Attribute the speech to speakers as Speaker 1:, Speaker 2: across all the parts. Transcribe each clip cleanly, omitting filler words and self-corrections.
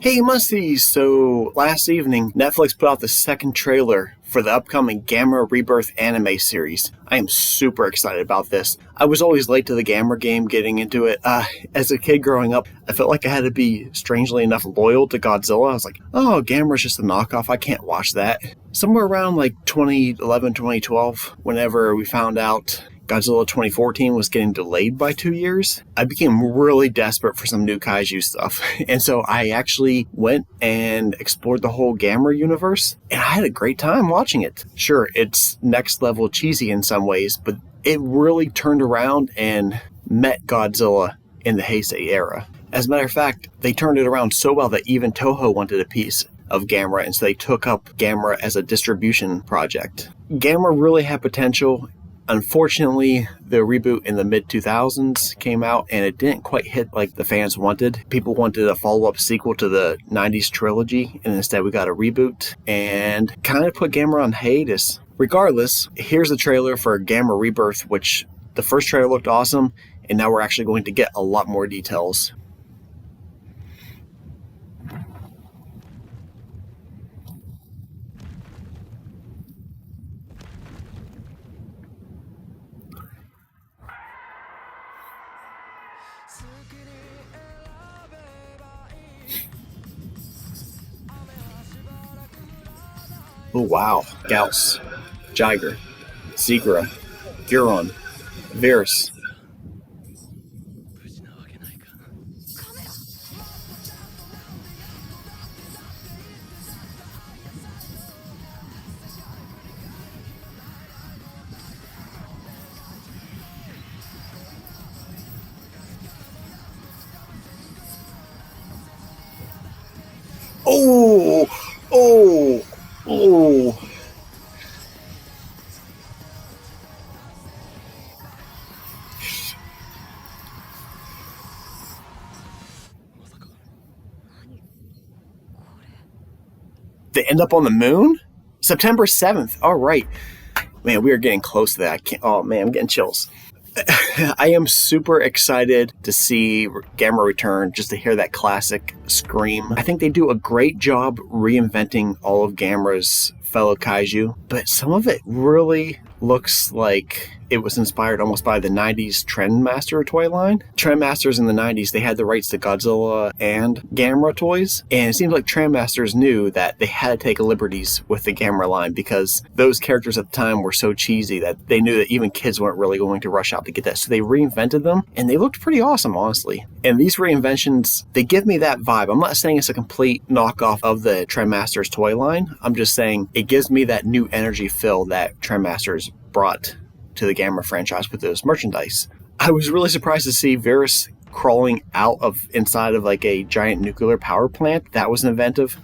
Speaker 1: Hey Musties! So last evening, Netflix put out the second trailer for the upcoming Gamera Rebirth anime series. I am super excited about this. I was always late to the Gamera game getting into it. As a kid growing up, I felt like I had to be strangely enough loyal to Godzilla. I was like, oh, Gamera's just a knockoff, I can't watch that. Somewhere around like 2011, 2012, whenever we found out Godzilla 2014 was getting delayed by 2 years, I became really desperate for some new kaiju stuff. And so I actually went and explored the whole Gamera universe, and I had a great time watching it. Sure, it's next level cheesy in some ways, but it really turned around and met Godzilla in the Heisei era. As a matter of fact, they turned it around so well that even Toho wanted a piece of Gamera, and so they took up Gamera as a distribution project. Gamera really had potential. Unfortunately, the reboot in the mid-2000s came out and it didn't quite hit like the fans wanted. People wanted a follow-up sequel to the 90s trilogy, and instead we got a reboot and kind of put Gamera on hiatus. Regardless, here's the trailer for Gamera Rebirth, which the first trailer looked awesome, and now we're actually going to get a lot more details. Oh wow, Gauss, Jiger, Zigra, Guron, Virus. Oh! Oh! Oh! They end up on the moon? September 7th. All right. Man, we are getting close to that. Oh man, I'm getting chills. I am super excited to see Gamera return, just to hear that classic scream. I think they do a great job reinventing all of Gamera's fellow kaiju, but some of it really looks like it was inspired almost by the 90s Trendmaster toy line. Trendmasters in the 90s, they had the rights to Godzilla and Gamera toys, and it seems like Trendmasters knew that they had to take liberties with the Gamera line because those characters at the time were so cheesy that they knew that even kids weren't really going to rush out to get that. So they reinvented them, and they looked pretty awesome, honestly. And these reinventions, they give me that vibe. I'm not saying it's a complete knockoff of the Trendmasters toy line. I'm just saying it gives me that new energy feel that Trendmasters brought to the Gamera franchise with those merchandise. I was really surprised to see Virus crawling out of inside of like a giant nuclear power plant. That was inventive.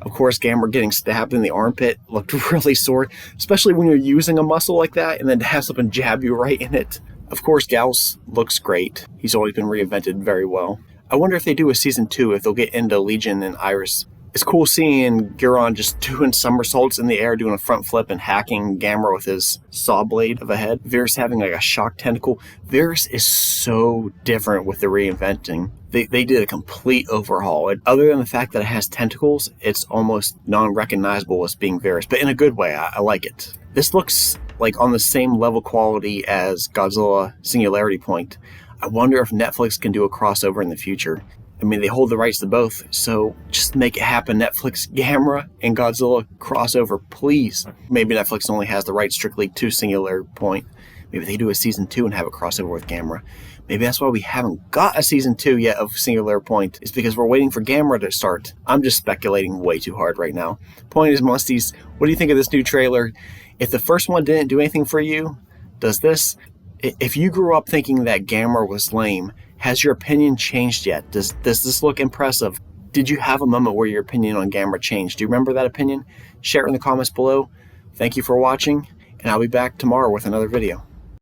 Speaker 1: Of course, Gamera getting stabbed in the armpit looked really sore, especially when you're using a muscle like that and then to have something jab you right in it. Of course, Gauss looks great. He's always been reinvented very well. I wonder if they do a season 2, if they'll get into Legion and Iris. It's cool seeing Guron just doing somersaults in the air, doing a front flip and hacking Gamera with his saw blade of a head. Virus having like a shock tentacle. Virus is so different with the reinventing. They did a complete overhaul. And other than the fact that it has tentacles, it's almost non-recognizable as being Virus, but in a good way. I like it. This looks like on the same level quality as Godzilla Singularity Point. I wonder if Netflix can do a crossover in the future. I mean, they hold the rights to both, so just make it happen. Netflix, Gamera, and Godzilla crossover, please. Maybe Netflix only has the rights strictly to Singular Point. Maybe they do a season 2 and have a crossover with Gamera. Maybe that's why we haven't got a season 2 yet of Singular Point. It's because we're waiting for Gamera to start. I'm just speculating way too hard right now. Point is, Musties, what do you think of this new trailer? If the first one didn't do anything for you, does this? If you grew up thinking that Gamera was lame, has your opinion changed yet? Does this look impressive? Did you have a moment where your opinion on Gamera changed? Do you remember that opinion? Share it in the comments below. Thank you for watching, and I'll be back tomorrow with another video.